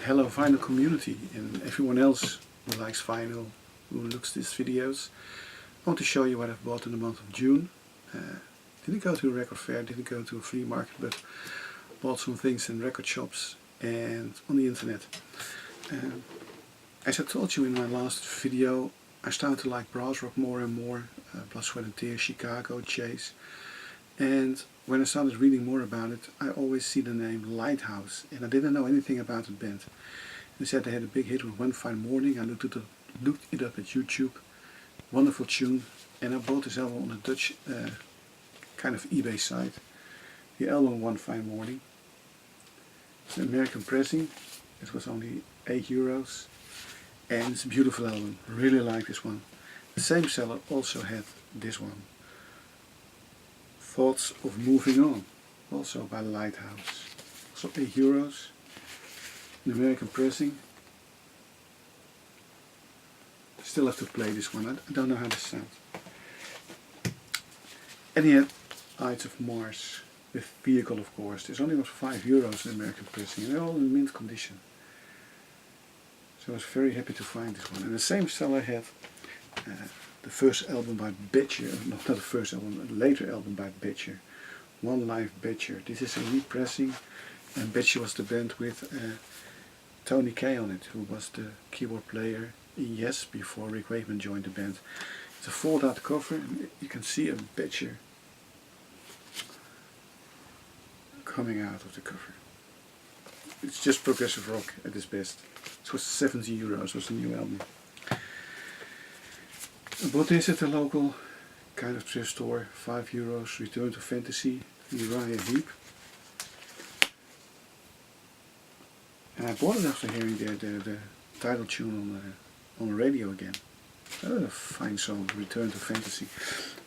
Hello vinyl community and everyone else who likes vinyl, who looks these videos. I want to show you what I've bought in the month of June. Didn't go to a record fair, didn't go to a flea market, but bought some things in record shops and on the internet. As I told you in my last video, I started to like brass rock more and more, Blood, Sweat and Tears, Chicago, Chase. And when I started reading more about it, I always see the name Lighthouse, and I didn't know anything about the band. They said they had a big hit with One Fine Morning. I looked it up at YouTube. Wonderful tune, and I bought this album on a Dutch kind of eBay site. The album One Fine Morning. It's an American pressing. It was only €8, and it's a beautiful album. Really like this one. The same seller also had this one. Thoughts of Moving On, also by Lighthouse. So €8, an American pressing. Still have to play this one, I don't know how this sounds. And he had Ides of Mars with Vehicle, of course. This only was €5 in American pressing, and they're all in mint condition. So I was very happy to find this one. And the same seller had the first album by Badger, not the first album, a later album by Badger, One Life Badger. This is a repressing, and Badger was the band with Tony Kaye on it, who was the keyboard player in Yes before Rick Wakeman joined the band. It's a fold out cover, and you can see a Badger coming out of the cover. It's just progressive rock at its best. It was €70, was the new album. I bought this at the local kind of thrift store, €5, Return to Fantasy, Uriah Heep. And I bought it after hearing the title tune on the radio again. That was a fine song, Return to Fantasy.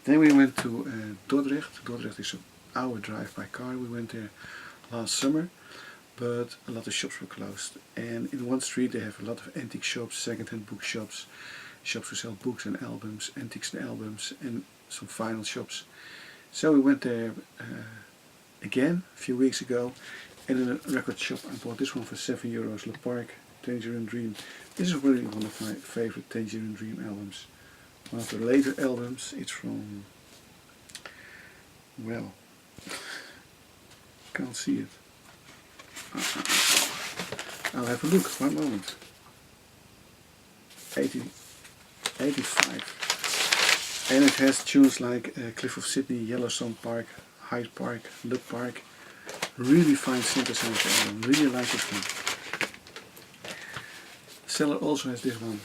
Then we went to Dordrecht. Dordrecht is an hour drive by car. We went there last summer, but a lot of shops were closed. And in one street they have a lot of antique shops, second-hand bookshops, shops who sell books and albums, antiques and albums, and some vinyl shops. So we went there again a few weeks ago, and in a record shop I bought this one for €7, Le Parc, Tangerine Dream. This is really one of my favorite Tangerine Dream albums. One of the later albums. It's from, well, can't see it. I'll have a look, one moment. 85. And it has tunes like Cliff of Sydney, Yellowstone Park, Hyde Park, Look Park. Really fine synthesizer album. Really like this one. Seller also has this one.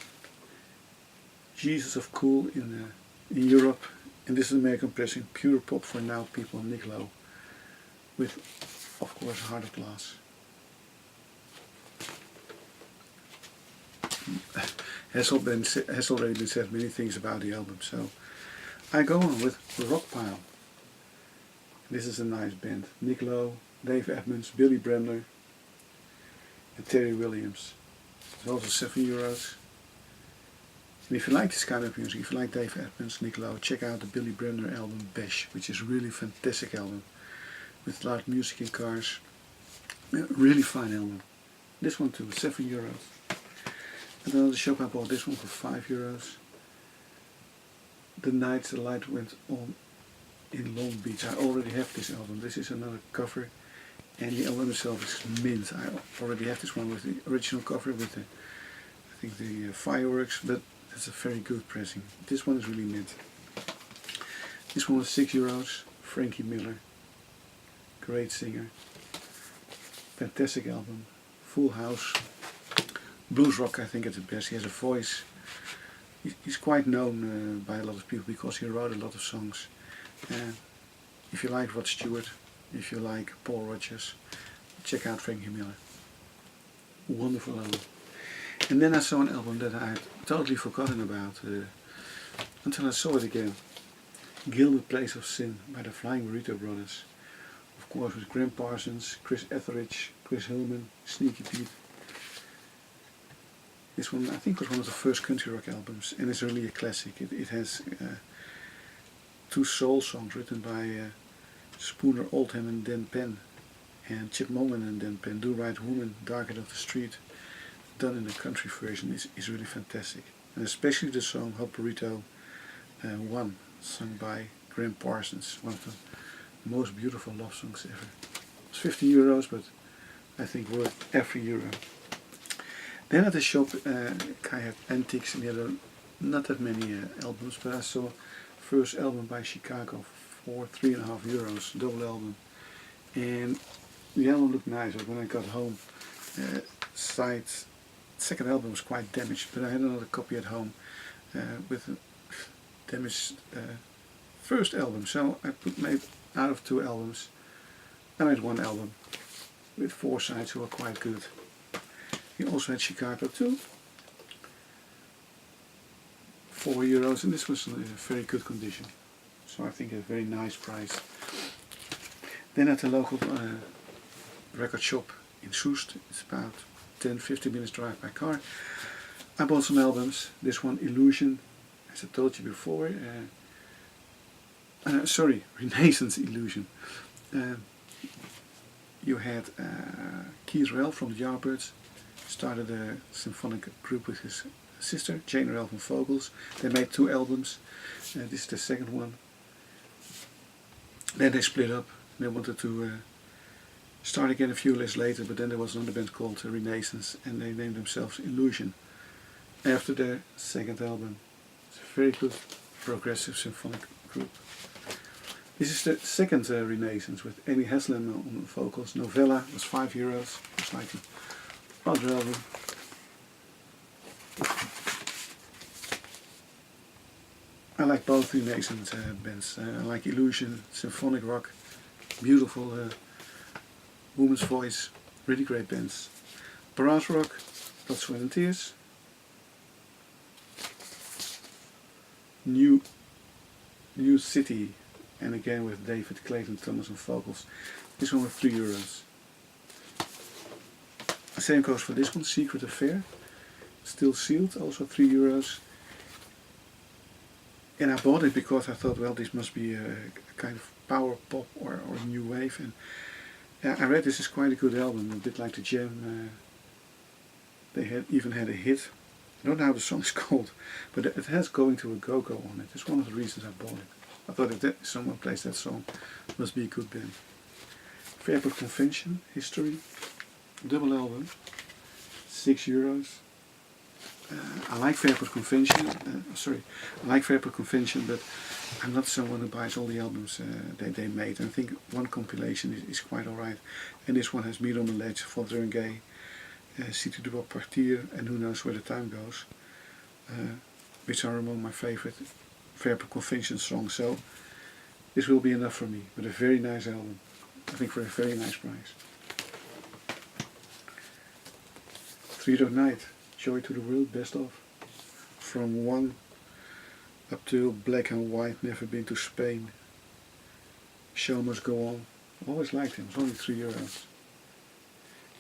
Jesus of Cool in Europe. And this is American pressing. Pure pop for now people, Nick Lowe. With, of course, Heart of Glass. Has already been said many things about the album, so I go on with Rockpile. This is a nice band. Nick Lowe, Dave Edmunds, Billy Bremner and Terry Williams. It's also €7. And if you like this kind of music, if you like Dave Edmunds, Nick Lowe, check out the Billy Bremner album Bash, which is a really fantastic album with loud music in cars. Really fine album. This one too, €7. At another shop I bought this one for €5. The Night the Light Went On in Long Beach. I already have this album. This is another cover, and the album itself is mint. I already have this one with the original cover with the, I think the fireworks, but it's a very good pressing. This one is really mint. This one was €6. Frankie Miller, great singer. Fantastic album. Full House. Blues rock, I think, at the best. He has a voice. He's quite known by a lot of people because he wrote a lot of songs. If you like Rod Stewart, if you like Paul Rodgers, check out Frankie Miller. Wonderful album. And then I saw an album that I had totally forgotten about until I saw it again. Gilded Place of Sin by the Flying Burrito Brothers. Of course with Graham Parsons, Chris Etheridge, Chris Hillman, Sneaky Pete. This one I think was one of the first country rock albums, and it's really a classic. It has 2 soul songs written by Spooner Oldham and Dan Penn, and Chip Moman and Dan Penn, Do Right Woman, Dark End of the Street. done in the country version is really fantastic. And especially the song Hot Burrito 1, sung by Graham Parsons, one of the most beautiful love songs ever. It's 50 euros, but I think worth every euro. Then at the shop, I had Antiques, and the other not that many albums, but I saw first album by Chicago for 3.5 euros, double album. And the album looked nice, but when I got home, second album was quite damaged, but I had another copy at home with a damaged first album. So I made out of 2 albums, I made 1 album with 4 sides who were quite good. He also had Chicago too, 4 euros, and this was in a very good condition. So I think a very nice price. Then at the local record shop in Soest, it's about 10-15 minutes drive by car, I bought some albums. This one, Illusion, as I told you before, Renaissance Illusion. You had Keith Rell from the Yardbirds, started a symphonic group with his sister, Jane Rell from Vogels. They made 2 albums. This is the second one. Then they split up. They wanted to start again a few years later, but then there was another band called Renaissance, and they named themselves Illusion after their second album. It's a very good progressive symphonic group. This is the second Renaissance with Amy Haslam on vocals. Novella was 5 euros. It's like a other album. I like both Renaissance bands. I like Illusion, symphonic rock, beautiful woman's voice, really great bands. Brass rock, Blood, Sweat and Tears. New City, and again with David Clayton Thomas on vocals. This one was 3 euros. The same goes for this one, Secret Affair, still sealed, also 3 euros. And I bought it because I thought, well, this must be a kind of power pop or new wave. And I read this is quite a good album, a bit like the Jam. They even had a hit. I don't know how the song is called, but it has Going to a Go-Go on it. It's one of the reasons I bought it. I thought if someone plays that song, it must be a good band. Fairport Convention, History, double album, 6 euros. I like Fairport Convention, but I'm not someone who buys all the albums they made. I think one compilation is quite alright, and this one has Meet on the Ledge, Voltaire and Gay, Si tu dois partir, and Who Knows Where the Time Goes, which are among my favorite Fairport Convention songs. So this will be enough for me, but a very nice album, I think, for a very nice price. Three Dog Night, Joy to the World, best of. From 1 up to Black and White, Never Been to Spain, Show Must Go On. Always liked him, it's only 3 euros.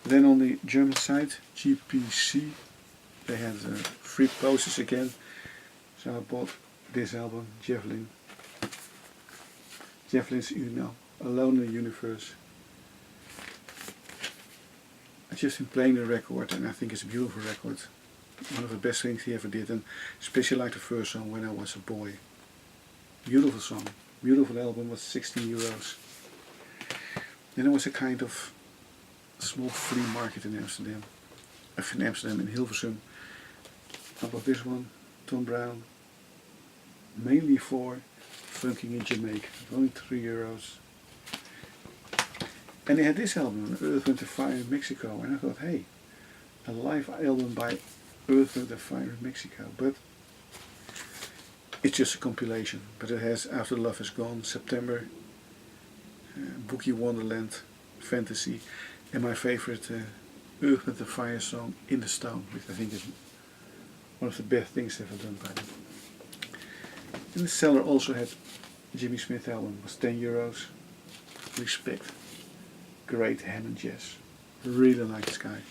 Then on the German side, GPC, they had free posters again. So I bought this album, Javelin. Javelin's Alone in the Universe. I've just been playing the record, and I think it's a beautiful record. One of the best things he ever did, and especially like the first song, When I Was a Boy. Beautiful song, beautiful album, was 16 euros. Then there was a kind of small flea market in Amsterdam, in Hilversum. I bought this one, Tom Brown, mainly for funking in Jamaica, only 3 euros. And they had this album, Earth, Wind and Fire in Mexico, and I thought, hey, a live album by Earth, Wind and Fire in Mexico, but it's just a compilation. But it has After Love Is Gone, September, Boogie Wonderland, Fantasy, and my favorite Earth, Wind and Fire song, In the Stone, which I think is one of the best things ever done by them. And the seller also had Jimmy Smith album, was 10 euros. Respect. Great Hammond jazz. Really like this guy.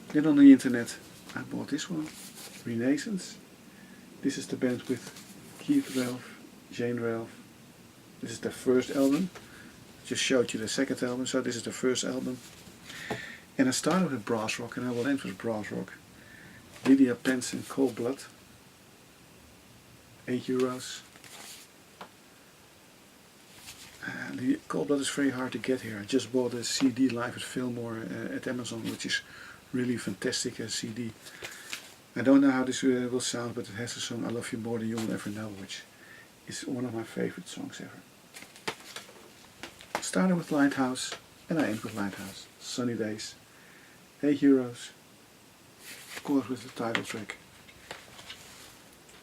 Then on the internet I bought this one, Renaissance. This is the band with Keith Relf, Jane Relf. This is their first album. Just showed you the second album, so this is the first album. And I started with brass rock and I will end with brass rock. Lydia Benson, Cold Blood, €8. The Cold Blood is very hard to get here. I just bought a CD live at Fillmore at Amazon, which is really fantastic CD. I don't know how this will sound, but it has a song I Love You More Than You Will Ever Know, which is one of my favorite songs ever. Started with Lighthouse and I end with Lighthouse. Sunny Days, €8. Of course with the title track.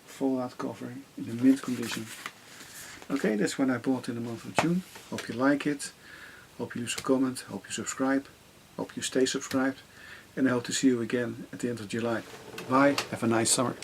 Fold-out cover in the mint condition. Okay, that's what I bought in the month of June. Hope you like it. Hope you leave a comment. Hope you subscribe. Hope you stay subscribed. And I hope to see you again at the end of July. Bye. Have a nice summer.